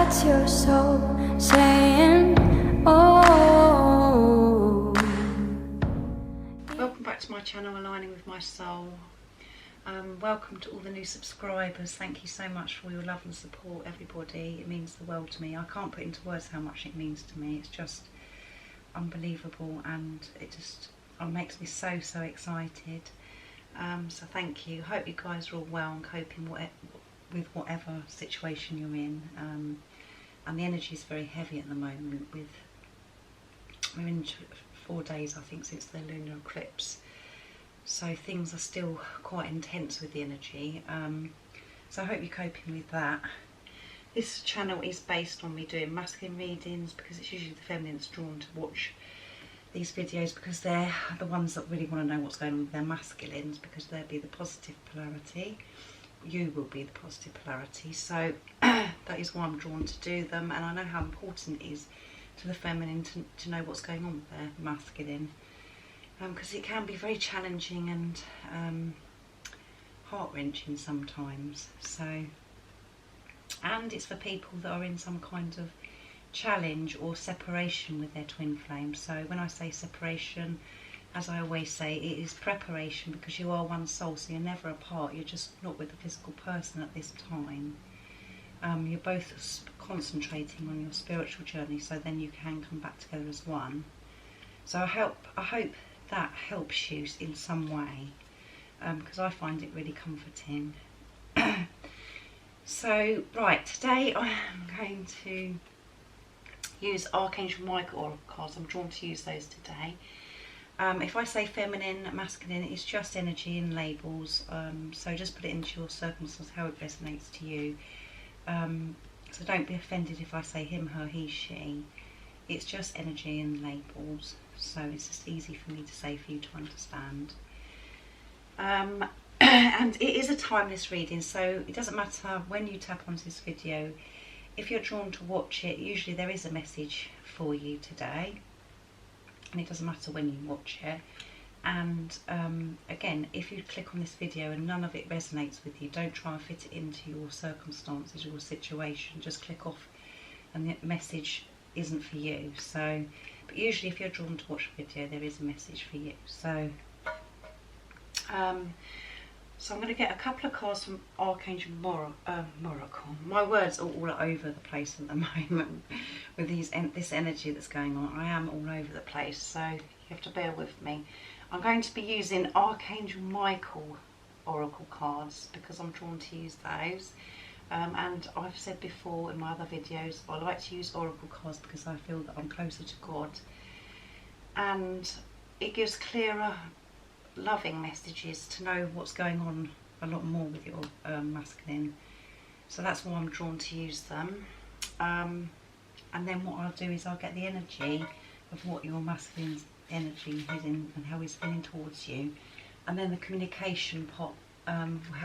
What's your soul saying? Oh. Welcome back to my channel, Aligning with My Soul. Welcome to all the new subscribers. Thank you so much for your love and support, everybody. It means the world to me. I can't put into words how much it means to me. It's just unbelievable, and it just makes me so excited. So thank you. Hope you guys are all well and coping with whatever situation you're in. And the energy is very heavy at the moment. We're in 4 days, I think, since the lunar eclipse. So things are still quite intense with the energy. So I hope you're coping with that. This channel is based on me doing masculine readings, because it's usually the feminine that's drawn to watch these videos, because they're the ones that really want to know what's going on with their masculines, because they'll be the positive polarity. You will be the positive polarity. So that is why I'm drawn to do them, and I know how important it is to the feminine to know what's going on with their masculine. Because it can be very challenging and heart-wrenching sometimes. So, and it's for people that are in some kind of challenge or separation with their twin flame. So when I say separation, as I always say, it is preparation, because you are one soul, so you're never apart. You're just not with the physical person at this time. You're both concentrating on your spiritual journey, so then you can come back together as one. So I hope that helps you in some way, because I find it really comforting. So, right, today I am going to use Archangel Michael Oracle cards. I'm drawn to use those today. If I say feminine, masculine, it's just energy and labels. So just put it into your circumstance, how it resonates to you. So don't be offended if I say him, her, he, she. It's just energy and labels, so it's just easy for me to say for you to understand. And it is a timeless reading, so it doesn't matter when you tap onto this video. If you're drawn to watch it, usually there is a message for you today, and it doesn't matter when you watch it. And again, if you click on this video and none of it resonates with you, don't try and fit it into your circumstances or situation. Just click off, and the message isn't for you. So, but usually if you're drawn to watch a video, there is a message for you. So so I'm going to get a couple of cards from Archangel Miracle. My words are all over the place at the moment with this energy that's going on. I am all over the place, so you have to bear with me. I'm going to be using Archangel Michael Oracle cards because I'm drawn to use those. And I've said before in my other videos, I like to use Oracle cards because I feel that I'm closer to God. And it gives clearer, loving messages to know what's going on a lot more with your masculine. So that's why I'm drawn to use them. And then what I'll do is I'll get the energy of what your masculine's energy is in and how he's feeling towards you. And then the communication part.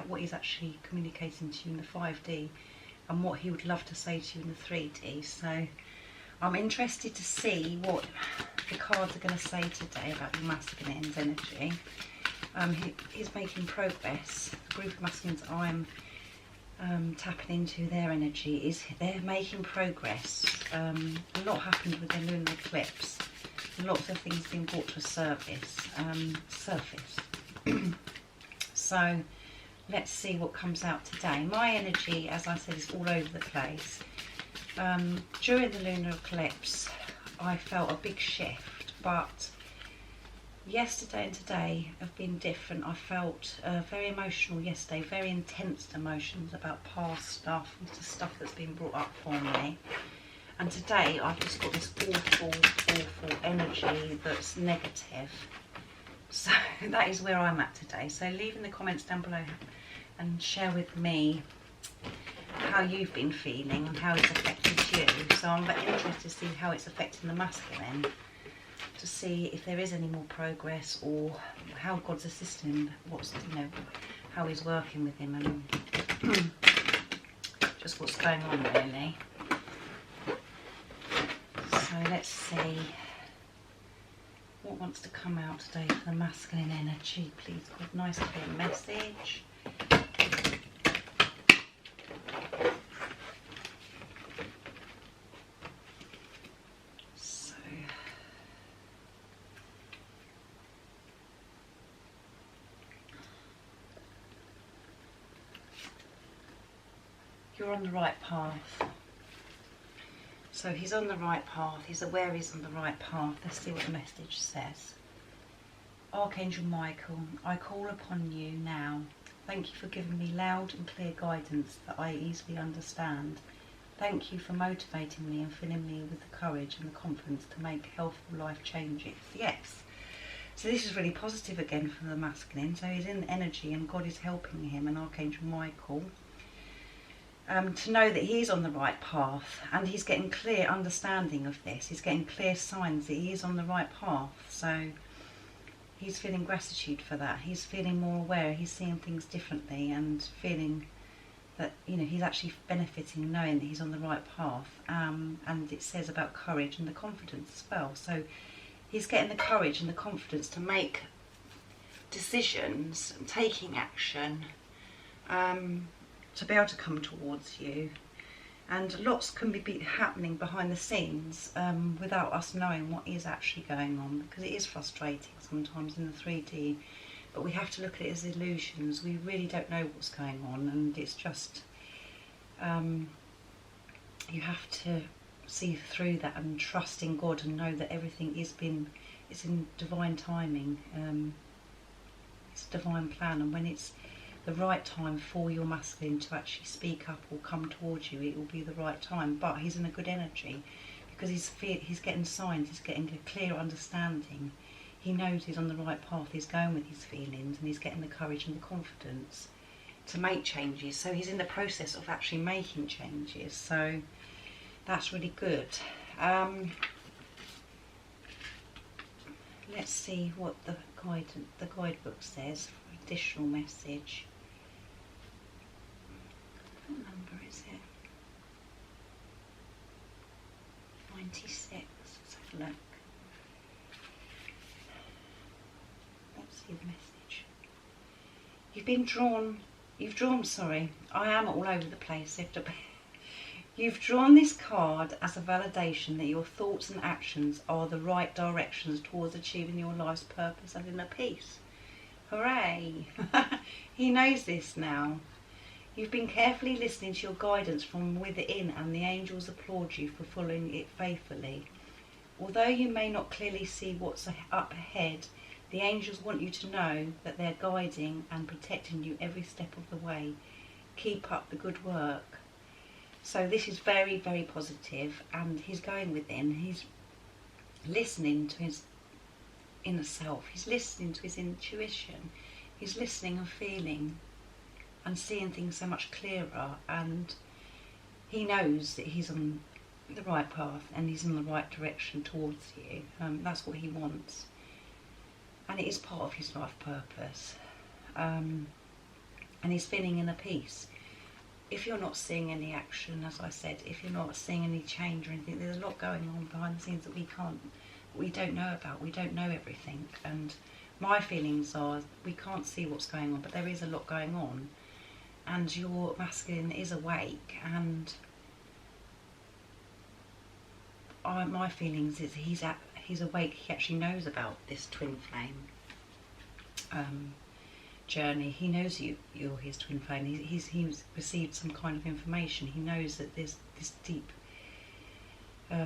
What he's actually communicating to you in the 5D and what he would love to say to you in the 3D. So I'm interested to see what the cards are going to say today about your masculine's energy. He's making progress. The group of masculines I'm tapping into, their energy is they're making progress. A lot happened with the lunar eclipse. Lots of things being brought to a surface. So let's see what comes out today. My energy, as I said, is all over the place. During the lunar eclipse, I felt a big shift, but yesterday and today have been different. I felt very emotional yesterday, very intense emotions about past stuff, and stuff that's been brought up for me. And today I've just got this awful energy that's negative. So that is where I'm at today. So leave in the comments down below and share with me how you've been feeling and how it's affected you. So I'm very interested to see how it's affecting the masculine, to see if there is any more progress or how God's assisting him, how he's working with him, and just what's going on really. So let's see what wants to come out today for the masculine energy, please God. Nice clear message. you're on the right path. So he's on the right path. He's aware he's on the right path. Let's see what the message says. Archangel Michael, I call upon you now. Thank you for giving me loud and clear guidance that I easily understand. Thank you for motivating me and filling me with the courage and the confidence to make healthful life changes. Yes. So this is really positive again for the masculine. So he's in energy and God is helping him, and Archangel Michael, to know that he's on the right path, and he's getting clear understanding of this. He's getting clear signs that he is on the right path. So he's feeling gratitude for that. He's feeling more aware. He's seeing things differently and feeling that, you know, he's actually benefiting, knowing that he's on the right path. And it says about courage and the confidence as well. So he's getting the courage and the confidence to make decisions and taking action, to be able to come towards you. And lots can be happening behind the scenes without us knowing what is actually going on, because it is frustrating sometimes in the 3D, but we have to look at it as illusions. We really don't know what's going on, and it's just you have to see through that and trust in God and know that everything is in divine timing. It's a divine plan, and when it's the right time for your masculine to actually speak up or come towards you, it will be the right time. But he's in a good energy because he's getting signs, he's getting a clear understanding. He knows he's on the right path, he's going with his feelings, and he's getting the courage and the confidence to make changes. So he's in the process of actually making changes, so that's really good. Let's see what the guidebook says for additional message. What number is it? 96. Let's have a look. Let's see the message. I am all over the place. You've drawn this card as a validation that your thoughts and actions are the right directions towards achieving your life's purpose and inner peace. Hooray! He knows this now. You've been carefully listening to your guidance from within, and the angels applaud you for following it faithfully. Although you may not clearly see what's up ahead, the angels want you to know that they're guiding and protecting you every step of the way. Keep up the good work. So this is very, very positive, and he's going within. He's listening to his inner self. He's listening to his intuition. He's listening and feeling and seeing things so much clearer, and he knows that he's on the right path and he's in the right direction towards you. That's what he wants, and it is part of his life purpose, and he's feeling inner peace. If you're not seeing any action, as I said, if you're not seeing any change or anything, there's a lot going on behind the scenes that we don't know about. We don't know everything, and my feelings are we can't see what's going on, but there is a lot going on, and your masculine is awake, and my feelings is he's awake. He actually knows about this twin flame journey. He knows you're his twin flame. He's received some kind of information. He knows that there's this deep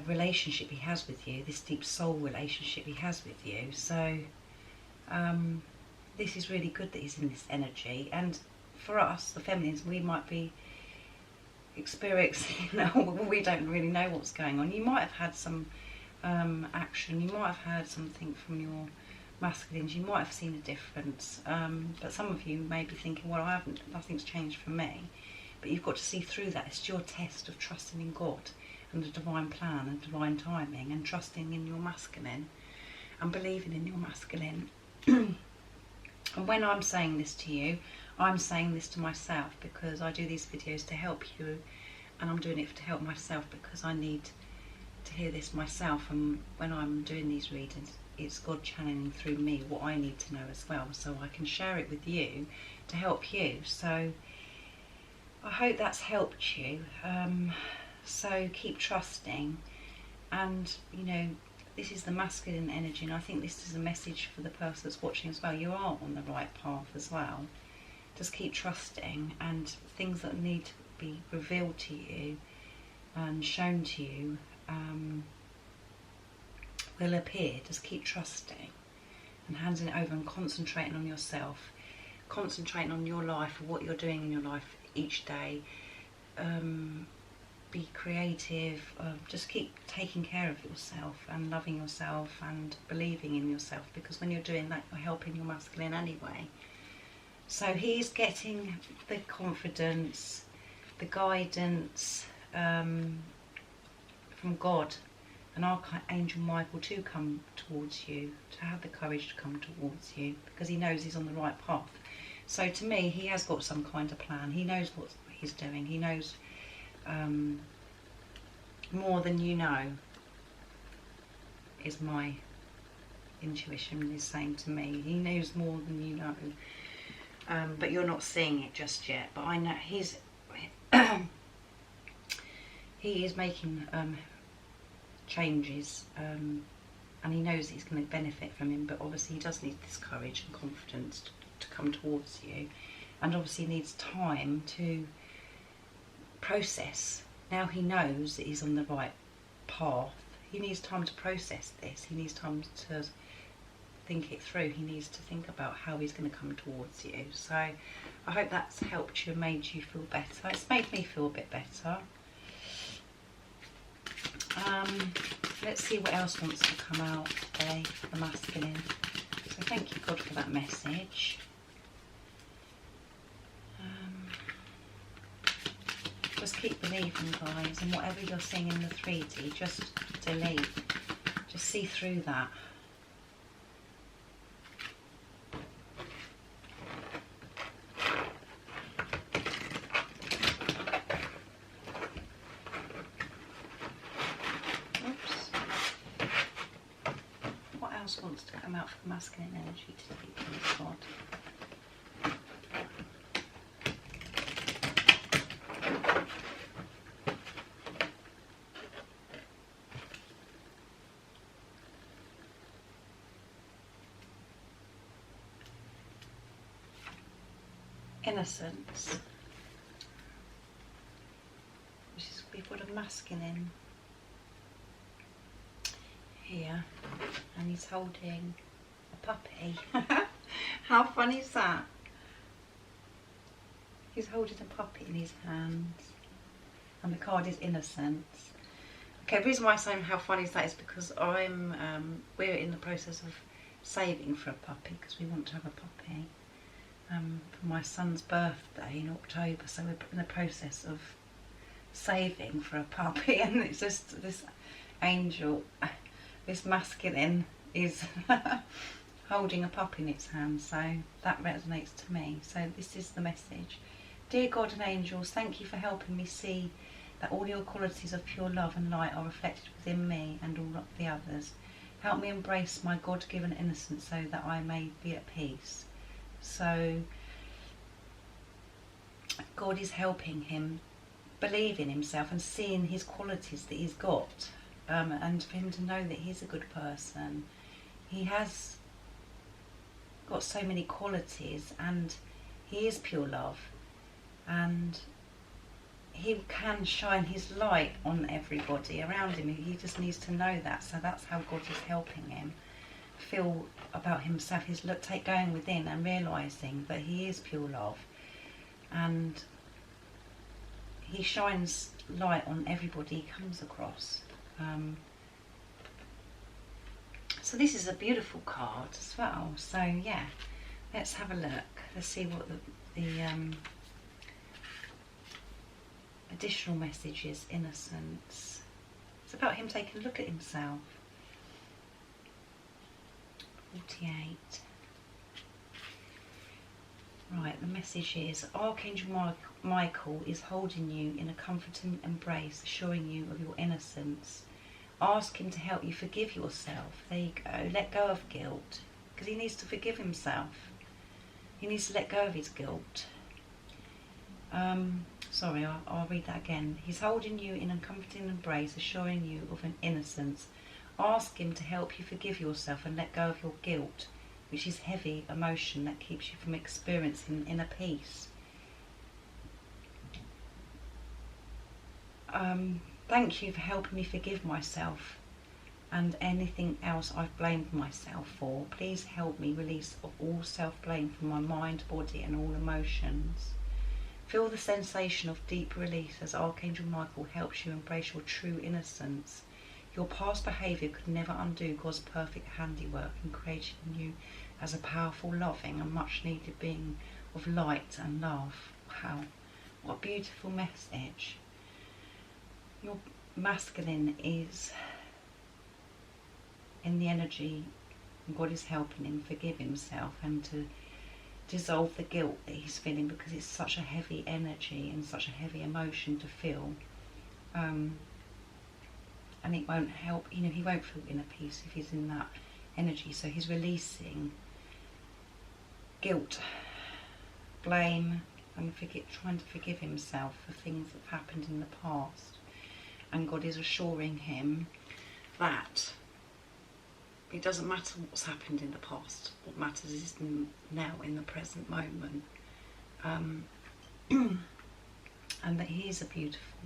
relationship he has with you, this deep soul relationship he has with you. So this is really good that he's in this energy. And for us, the feminines, we might be experiencing, we don't really know what's going on. You might have had some action, you might have heard something from your masculines, you might have seen a difference, but some of you may be thinking, well, nothing's changed for me. But you've got to see through that. It's your test of trusting in God and the divine plan and divine timing, and trusting in your masculine and believing in your masculine. And when I'm saying this to you, I'm saying this to myself, because I do these videos to help you, and I'm doing it to help myself because I need to hear this myself. And when I'm doing these readings, it's God channeling through me what I need to know as well, so I can share it with you to help you. So I hope that's helped you. So keep trusting, and you know, this is the masculine energy, and I think this is a message for the person that's watching as well. You are on the right path as well. Just keep trusting, and things that need be revealed to you and shown to you will appear. Just keep trusting and handing it over and concentrating on yourself, concentrating on your life, what you're doing in your life each day. Be creative, just keep taking care of yourself and loving yourself and believing in yourself, because when you're doing that you're helping your masculine anyway. So he's getting the confidence, the guidance from God and Archangel Michael to come towards you, to have the courage to come towards you, because he knows he's on the right path. So to me, he has got some kind of plan. He knows what he's doing. He knows more than you know, is my intuition is saying to me. He knows more than you know, but you're not seeing it just yet. But I know he's he is making changes, and he knows he's going to benefit from him, but obviously he does need this courage and confidence to come towards you, and obviously needs time to process. Now he knows that he's on the right path. He needs time to process this. He needs time to think it through. He needs to think about how he's going to come towards you. So I hope that's helped you and made you feel better. It's made me feel a bit better. Let's see what else wants to come out today for the masculine. So thank you, God, for that message. Just keep believing, guys, and whatever you're seeing in the 3D, just delete. Just see through that. Oops. What else wants to come out for the masculine energy today, please, God? Innocence. We've got a masculine here, and he's holding a puppy. How funny is that? He's holding a puppy in his hands, and the card is innocence. Okay, the reason why I'm saying how funny is that is because we're in the process of saving for a puppy, because we want to have a puppy. For my son's birthday in October, so we're in the process of saving for a puppy, and it's just this angel, this masculine is holding a puppy in its hand, so that resonates to me. So this is the message. Dear God and angels, thank you for helping me see that all your qualities of pure love and light are reflected within me and all of the others. Help me embrace my God-given innocence so that I may be at peace. So God is helping him believe in himself and seeing his qualities that he's got, and for him to know that he's a good person. He has got so many qualities, and he is pure love, and he can shine his light on everybody around him. He just needs to know that. So that's how God is helping him feel about himself. He's going within and realising that he is pure love, and he shines light on everybody he comes across. So this is a beautiful card as well. So yeah, let's have a look. Let's see what the additional message is. Innocence. It's about him taking a look at himself. 48. Right, the message is Archangel Michael is holding you in a comforting embrace, assuring you of your innocence. Ask him to help you forgive yourself. There you go. Let go of guilt, because he needs to forgive himself. He needs to let go of his guilt. Sorry, I'll read that again. He's holding you in a comforting embrace, assuring you of an innocence. Ask him to help you forgive yourself and let go of your guilt, which is heavy emotion that keeps you from experiencing inner peace. Thank you for helping me forgive myself and anything else I've blamed myself for. Please help me release of all self-blame from my mind, body and all emotions. Feel the sensation of deep release as Archangel Michael helps you embrace your true innocence. Your past behaviour could never undo God's perfect handiwork in creating you as a powerful, loving and much needed being of light and love. Wow, what a beautiful message. Your masculine is in the energy, and God is helping him forgive himself and to dissolve the guilt that he's feeling, because it's such a heavy energy and such a heavy emotion to feel. And it won't help, you know, he won't feel inner peace if he's in that energy. So he's releasing guilt, blame, and trying to forgive himself for things that have happened in the past. And God is assuring him that it doesn't matter what's happened in the past. What matters is now, in the present moment. And that he is a beautiful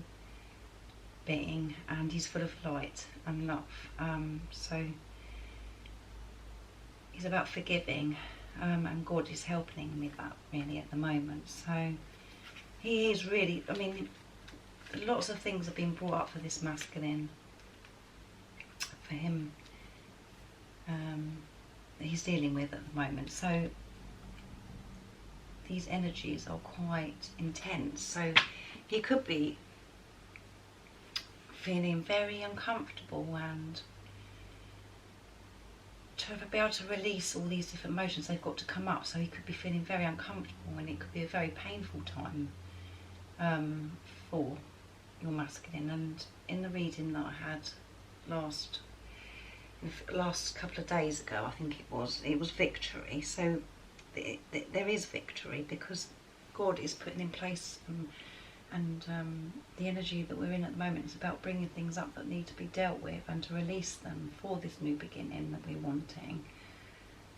being and he's full of light and love. So he's about forgiving, and God is helping him with that really at the moment. So he is really, I mean, lots of things have been brought up for this masculine, for him, that he's dealing with at the moment. So these energies are quite intense. So he could be feeling very uncomfortable, and to be able to release all these different emotions, they've got to come up. So he could be feeling very uncomfortable, and it could be a very painful time for your masculine. And in the reading that I had last couple of days ago, I think it was victory. So there is victory, because God is putting in place, and the energy that we're in at the moment is about bringing things up that need to be dealt with and to release them for this new beginning that we're wanting.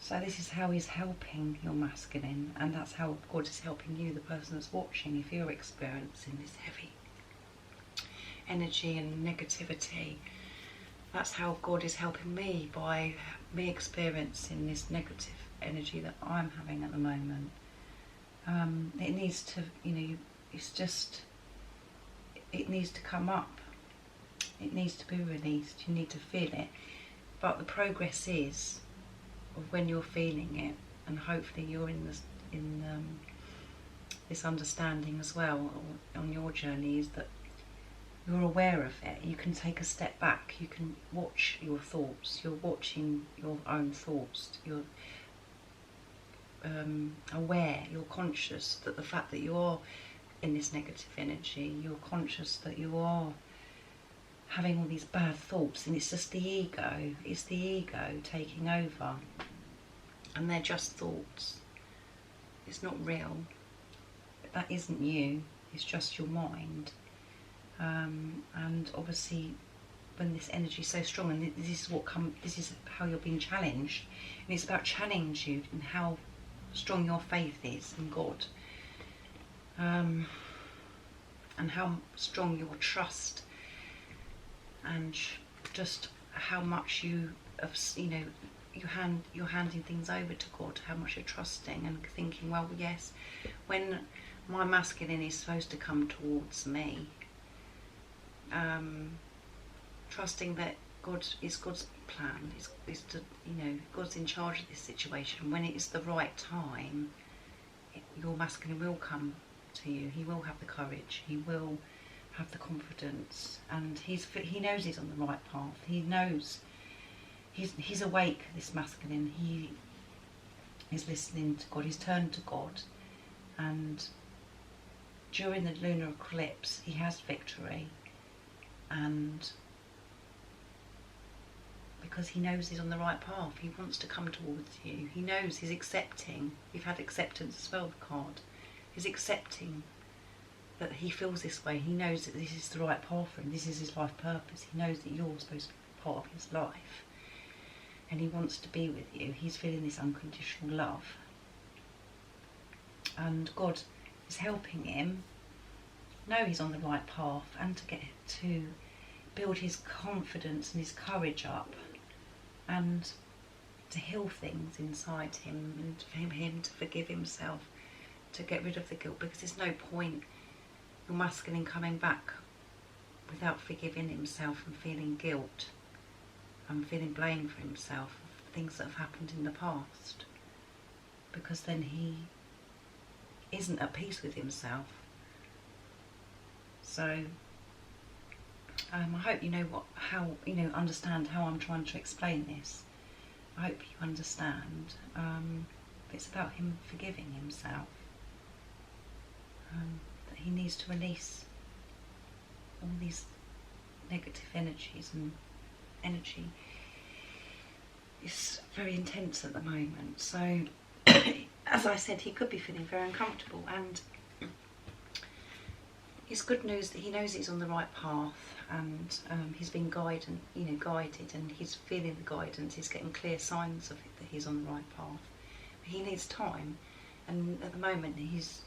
So this is how he's helping your masculine, and that's how God is helping you, the person that's watching. If you're experiencing this heavy energy and negativity, that's how God is helping me, by me experiencing this negative energy that I'm having at the moment. It needs to, you know, it's just, it needs to come up. It needs to be released. You need to feel it. But the progress is of when you're feeling it, and hopefully you're in this understanding as well on your journey, is that you're aware of it. You can take a step back. You can watch your thoughts. You're watching your own thoughts. You're aware. You're conscious that the fact that you're in this negative energy, you're conscious that you are having all these bad thoughts, and it's just the ego. It's the ego taking over, and they're just thoughts. It's not real. That isn't you. It's just your mind. And obviously, when this energy is so strong, and this is how you're being challenged, and it's about challenging you in how strong your faith is in God, and how strong your trust, and just how much you have, you know, you're handing things over to God, how much you're trusting and thinking, well, yes, when my masculine is supposed to come towards me, trusting that God is God's plan, is to, you know, God's in charge of this situation. When it is the right time, your masculine will come to you. He will have the courage. He will have the confidence, and he knows he's on the right path. He knows he's awake. This masculine, he is listening to God. He's turned to God, and during the lunar eclipse, he has victory. And because he knows he's on the right path, he wants to come towards you. He knows he's accepting. We've had acceptance as well, the card. He's accepting that he feels this way. He knows that this is the right path for him. This is his life purpose. He knows that you're supposed to be part of his life, and he wants to be with you. He's feeling this unconditional love, and God is helping him know he's on the right path, and to get to build his confidence and his courage up, and to heal things inside him, and for him to forgive himself, to get rid of the guilt, because there's no point your masculine coming back without forgiving himself and feeling guilt and feeling blame for himself for things that have happened in the past, because then he isn't at peace with himself. So I hope you know understand how I'm trying to explain this. I hope you understand. It's about him forgiving himself. That he needs to release all these negative energies, and energy is very intense at the moment. So as I said, he could be feeling very uncomfortable, and it's good news that he knows he's on the right path, and he's been guided, and he's feeling the guidance. He's getting clear signs of it, that he's on the right path. But he needs time, and at the moment he's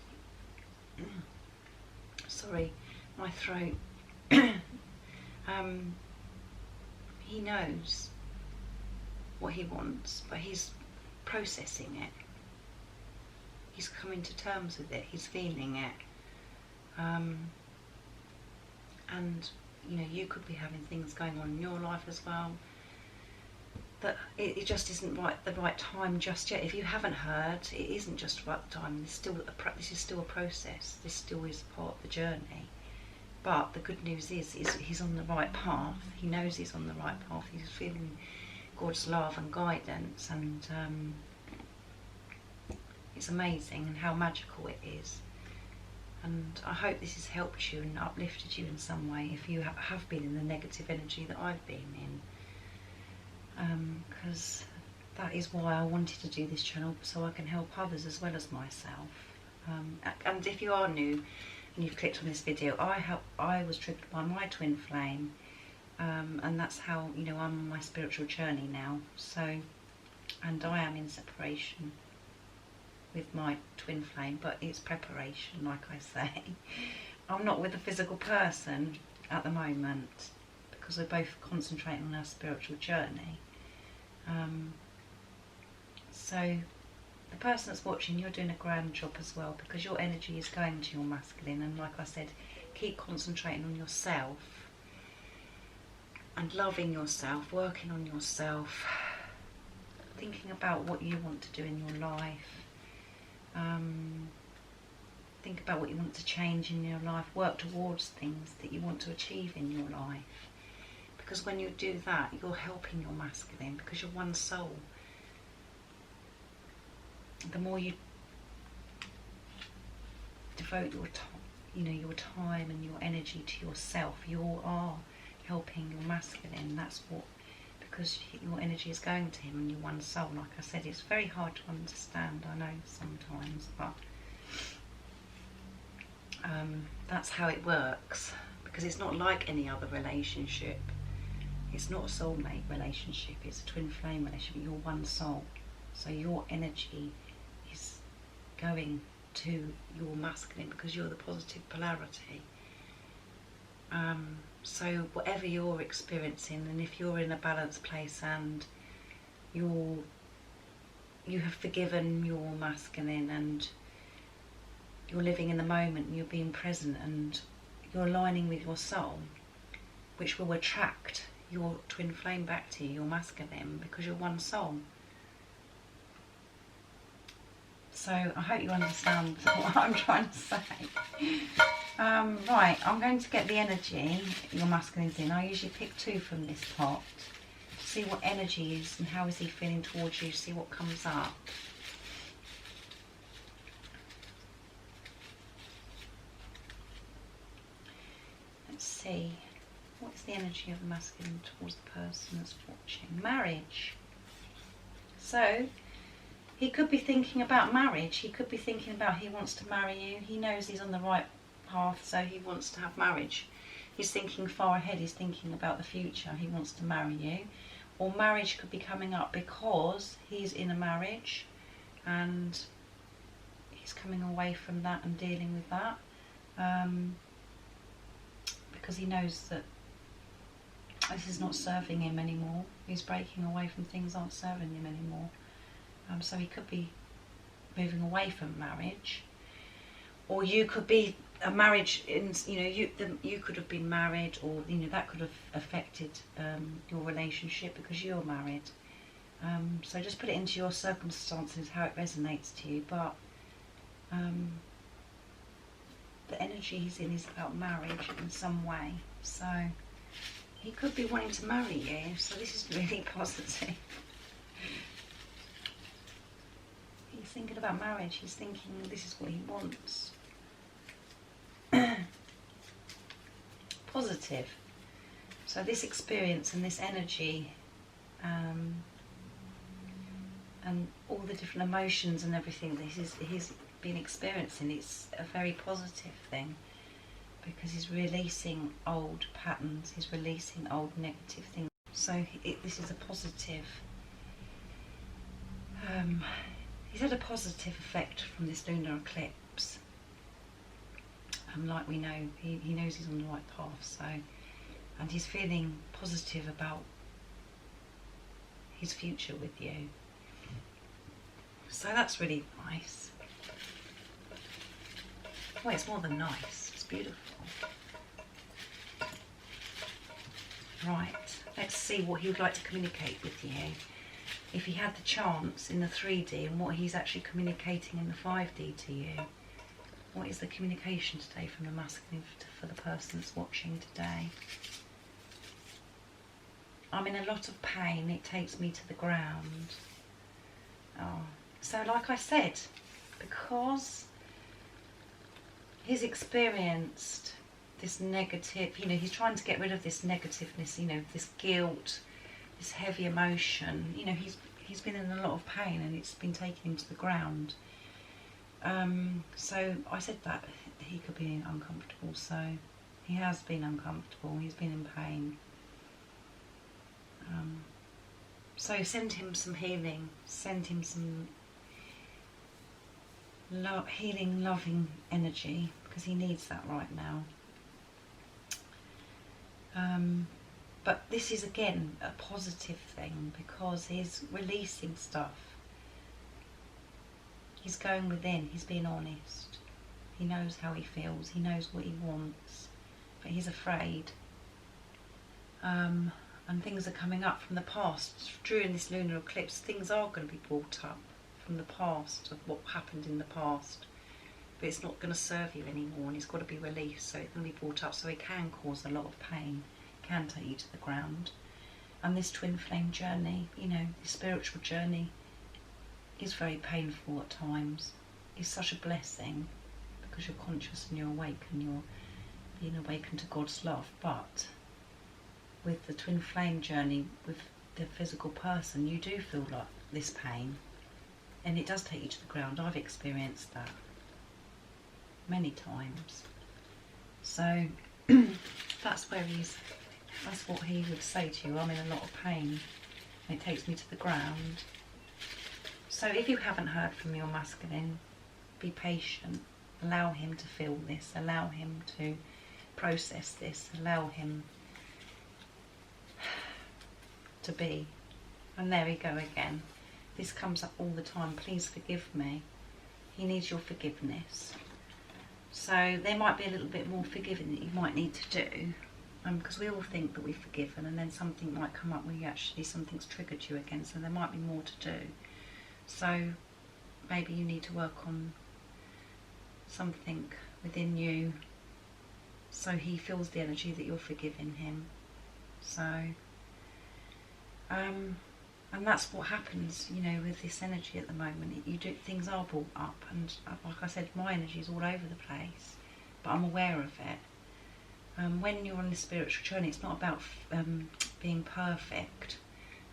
sorry, my throat. He knows what he wants, but he's processing it. He's coming to terms with it. He's feeling it. And you could be having things going on in your life as well, that it just isn't the right time just yet. If you haven't heard, it isn't just the right time. This is still a process. This still is part of the journey. But the good news is he's on the right path. He knows he's on the right path. He's feeling God's love and guidance, and it's amazing, and how magical it is. And I hope this has helped you and uplifted you in some way, if you have been in the negative energy that I've been in. Because that is why I wanted to do this channel, so I can help others as well as myself. And if you are new and you've clicked on this video, I was triggered by my twin flame, and that's how I'm on my spiritual journey now. So, and I am in separation with my twin flame, but it's preparation, like I say. I'm not with a physical person at the moment, because we're both concentrating on our spiritual journey. So the person that's watching, you're doing a grand job as well, because your energy is going to your masculine, and like I said, keep concentrating on yourself and loving yourself, working on yourself, thinking about what you want to do in your life. Think about what you want to change in your life, work towards things that you want to achieve in your life, because when you do that, you're helping your masculine, because you're one soul. The more you devote your time and your energy to yourself, you are helping your masculine. That's what, because your energy is going to him, and you're one soul. Like I said, it's very hard to understand, I know, sometimes, but that's how it works, because it's not like any other relationship. It's not a soulmate relationship, it's a twin flame relationship. You're one soul, so your energy is going to your masculine, because you're the positive polarity. So whatever you're experiencing, and if you're in a balanced place and you have forgiven your masculine, and you're living in the moment, and you're being present, and you're aligning with your soul, which will attract your twin flame back to you, your masculine, because you're one soul. So I hope you understand what I'm trying to say. Right, I'm going to get the energy your masculine's in. I usually pick 2 from this pot to see what energy is and how is he feeling towards you, see what comes up. Let's see, what's the energy of the masculine towards the person that's watching? Marriage. So he could be thinking about marriage. He could be thinking about, he wants to marry you. He knows he's on the right path, so he wants to have marriage. He's thinking far ahead. He's thinking about the future. He wants to marry you. Or marriage could be coming up because he's in a marriage and he's coming away from that and dealing with that. because he knows that this is not serving him anymore. He's breaking away from things that aren't serving him anymore. So he could be moving away from marriage, or you could be a marriage in, you could have been married, or that could have affected your relationship because you're married. So just put it into your circumstances, how it resonates to you. But the energy he's in is about marriage in some way. So he could be wanting to marry you. So this is really positive. He's thinking about marriage. He's thinking this is what he wants. Positive. So this experience and this energy, and all the different emotions and everything that he's been experiencing, it's a very positive thing, because he's releasing old patterns, he's releasing old negative things. So this is a positive. He's had a positive effect from this lunar eclipse. Like we know, he knows he's on the right path. So, and he's feeling positive about his future with you. So that's really nice. Well, it's more than nice, it's beautiful. Right, let's see what he would like to communicate with you. If he had the chance in the 3D, and what he's actually communicating in the 5D to you. What is the communication today from the masculine for the person that's watching today? I'm in a lot of pain, it takes me to the ground. Oh, so like I said, because he's experienced this negative, he's trying to get rid of this negativeness, this guilt, this heavy emotion. He's been in a lot of pain, and it's been taking him to the ground. So I said that he could be uncomfortable, so he has been uncomfortable, he's been in pain. So send him some healing, send him some healing, loving energy, because he needs that right now. But this is again a positive thing, because he's releasing stuff. He's going within, he's being honest. He knows how he feels, he knows what he wants, but he's afraid. And things are coming up from the past. During this lunar eclipse, things are going to be brought up from the past, of what happened in the past. But it's not going to serve you anymore, and it's got to be released, so it's going to be brought up, so it can cause a lot of pain, can take you to the ground. And this twin flame journey, the spiritual journey, is very painful at times. It's such a blessing, because you're conscious and you're awake, and you're being awakened to God's love. But with the twin flame journey, with the physical person, you do feel like this pain, and it does take you to the ground. I've experienced that many times. So that's what he would say to you. I'm in a lot of pain, and it takes me to the ground. So if you haven't heard from your masculine, be patient. Allow him to feel this. Allow him to process this. Allow him to be. And there we go again. This comes up all the time. Please forgive me. He needs your forgiveness. So there might be a little bit more forgiving that you might need to do. Because we all think that we've forgiven, and then something might come up where actually something's triggered you again. So there might be more to do. So maybe you need to work on something within you, so he feels the energy that you're forgiving him. So and that's what happens, with this energy at the moment. Things are brought up, and like I said, my energy is all over the place, but I'm aware of it. When you're on this spiritual journey, it's not about being perfect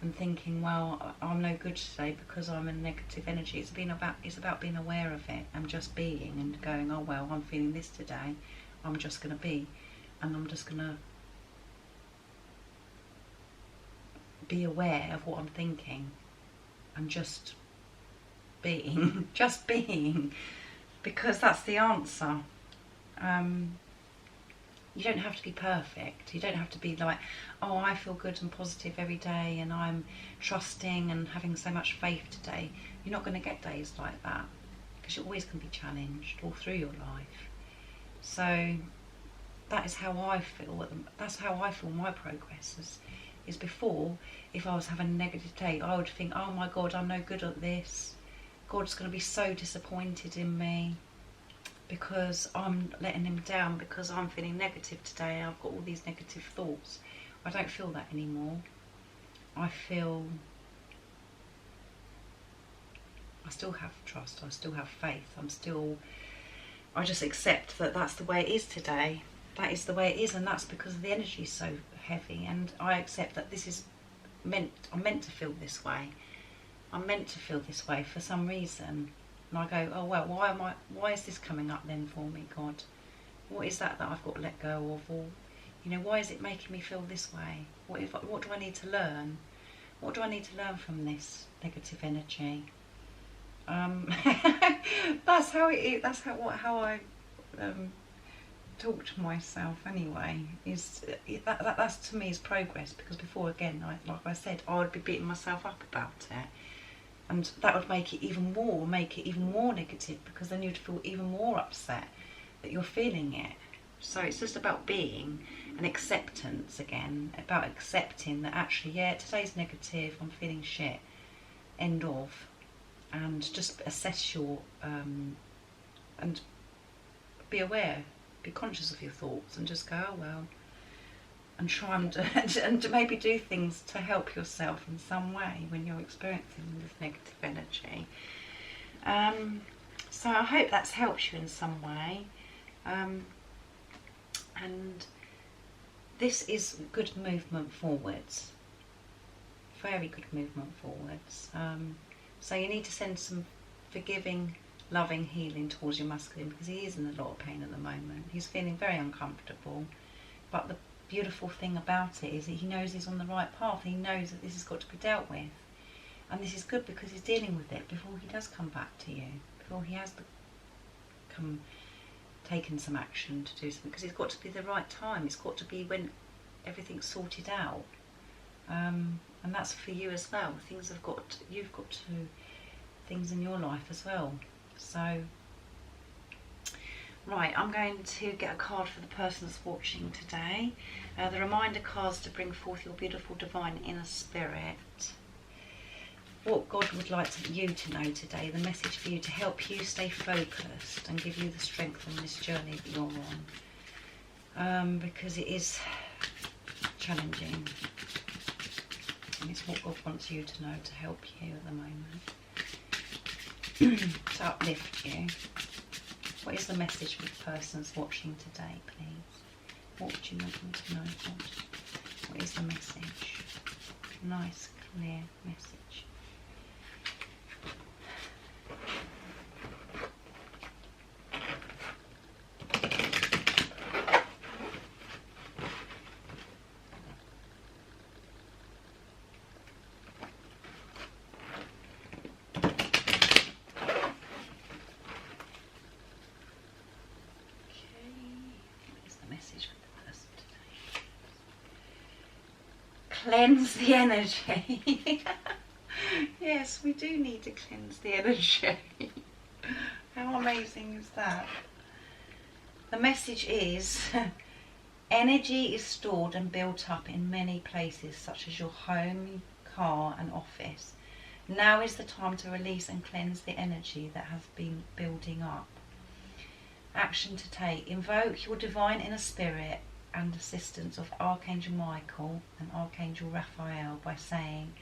and thinking, well, I'm no good today because I'm in negative energy. It's about being aware of it and just being, and going, oh well, I'm feeling this today, I'm just going to be, and I'm just going to be aware of what I'm thinking, and just being, just being, because that's the answer. You don't have to be perfect. You don't have to be like, oh, I feel good and positive every day and I'm trusting and having so much faith today. You're not going to get days like that, because you always can be challenged all through your life. So that is how I feel. That's how I feel my progress is before. If I was having a negative day, I would think, oh my God, I'm no good at this. God's going to be so disappointed in me because I'm letting him down, because I'm feeling negative today. I've got all these negative thoughts. I don't feel that anymore. I still have trust, I still have faith, I just accept that that's the way it is today. That is the way it is, and that's because the energy is so heavy, and I accept that this is I'm meant to feel this way. I'm meant to feel this way for some reason. And I go, oh well, why is this coming up then for me, God? What is that I've got to let go of? Or, why is it making me feel this way? What do I need to learn? What do I need to learn from this negative energy? That's how it is. That's how I talk to myself anyway. That's to me is progress, because before, again, like I said, I would be beating myself up about it, and that would make it even more negative, because then you'd feel even more upset that you're feeling it. So it's just about being an acceptance again, about accepting that actually, yeah, today's negative, I'm feeling shit, end of. And just assess your and be aware, be conscious of your thoughts, and just go, oh well, and try and maybe do things to help yourself in some way when you're experiencing this negative energy. So I hope that's helped you in some way, and this is good movement forwards, very good movement forwards. So you need to send some forgiving, loving healing towards your masculine, because he is in a lot of pain at the moment. He's feeling very uncomfortable. But the beautiful thing about it is that he knows he's on the right path. He knows that this has got to be dealt with. And this is good because he's dealing with it before he does come back to you, before he has taken some action to do something, because it's got to be the right time. It's got to be when everything's sorted out. And that's for you as well. You've got things in your life as well. So, right, I'm going to get a card for the person that's watching today. The reminder cards to bring forth your beautiful divine inner spirit. What God would like you to know today, the message for you to help you stay focused and give you the strength on this journey that you're on. Because it is challenging. And it's what God wants you to know to help you at the moment. To uplift you. What is the message for the person that's watching today, please? What would you want them to know, God? What is the message? Nice, clear message. Cleanse the energy. Yes, we do need to cleanse the energy. How amazing is that? The message is energy is stored and built up in many places, such as your home, car and office. Now is the time to release and cleanse the energy that has been building up. Action to take. Invoke your divine inner spirit and assistance of Archangel Michael and Archangel Raphael by saying,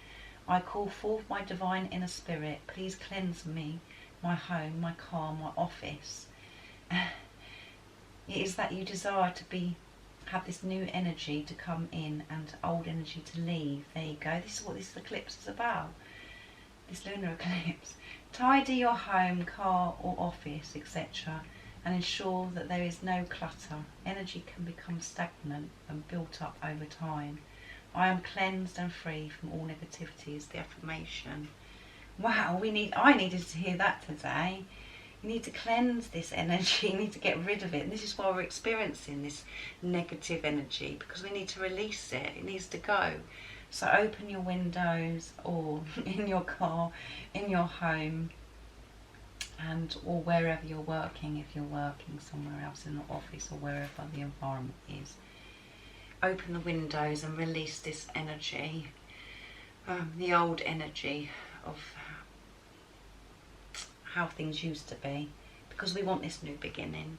I call forth my divine inner spirit, please cleanse me, my home, my car, my office. It is that you desire to have this new energy to come in and old energy to leave. There you go. This is what this eclipse is about. This lunar eclipse. Tidy your home, car or office, etc. and ensure that there is no clutter. Energy can become stagnant and built up over time. I am cleansed and free from all negativity is the affirmation. Wow, I needed to hear that today. You need to cleanse this energy, you need to get rid of it. And this is why we're experiencing this negative energy, because we need to release it. It needs to go. So open your windows, or in your car, in your home, and or wherever you're working, if you're working somewhere else in the office or wherever the environment is. Open the windows and release this energy, the old energy of how things used to be, because we want this new beginning.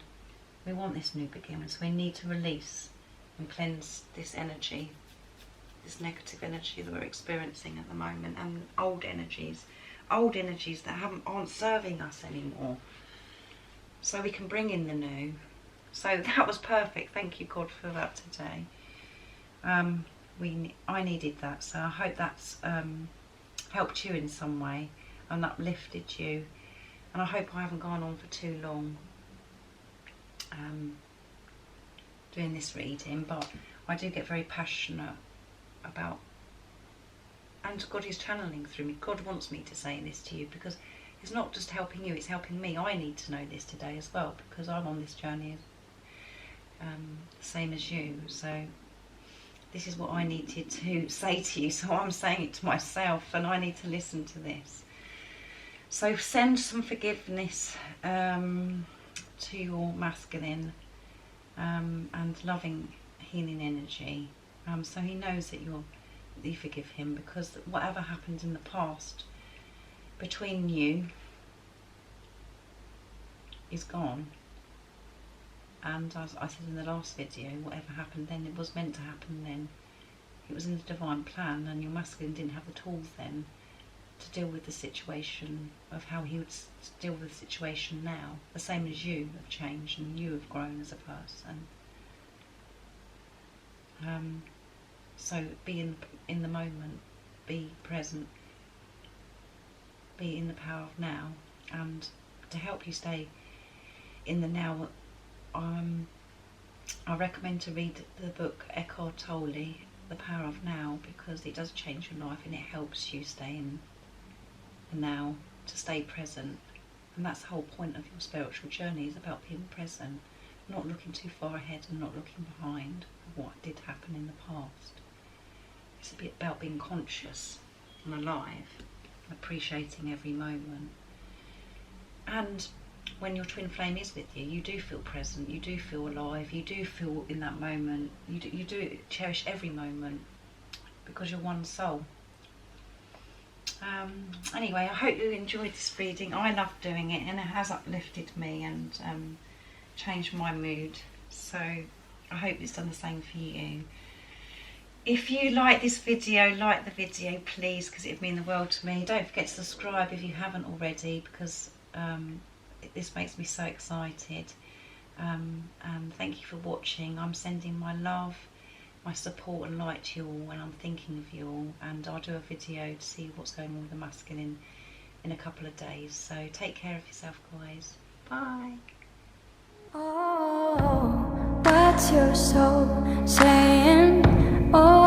We want this new beginning, so we need to release and cleanse this energy, this negative energy that we're experiencing at the moment, and old energies that aren't serving us anymore, so we can bring in the new. So that was perfect. Thank you, God, for that today. I needed that, so I hope that's helped you in some way and uplifted you. And I hope I haven't gone on for too long doing this reading, but I do get very passionate about, and God is channeling through me. God wants me to say this to you, because it's not just helping you, it's helping me. I need to know this today as well, because I'm on this journey the same as you. So this is what I needed to say to you, so I'm saying it to myself, and I need to listen to this. So send some forgiveness to your masculine and loving healing energy, so he knows that you forgive him, because whatever happened in the past between you is gone. And as I said in the last video, whatever happened then, it was meant to happen then. It was in the divine plan, and your masculine didn't have the tools then to deal with the situation of how he would deal with the situation now. The same as you have changed and you have grown as a person. So be in the moment, be present, be in the power of now. And to help you stay in the now, I recommend to read the book Eckhart Tolle, The Power of Now, because it does change your life and it helps you stay in the now, to stay present. And that's the whole point of your spiritual journey, is about being present, not looking too far ahead and not looking behind what did happen in the past. It's a bit about being conscious and alive, appreciating every moment. And when your twin flame is with you, you do feel present, you do feel alive, you do feel in that moment, you do cherish every moment, because you're one soul. Anyway, I hope you enjoyed this reading. I love doing it, and it has uplifted me and changed my mood, so I hope it's done the same for you. If you like this video, like the video please, because it would mean the world to me. Don't forget to subscribe if you haven't already, because this makes me so excited. And thank you for watching. I'm sending my love, my support and light to you all, and I'm thinking of you all, and I'll do a video to see what's going on with the masculine in a couple of days. So take care of yourself, guys. Bye. Oh, what's your soul saying? Oh.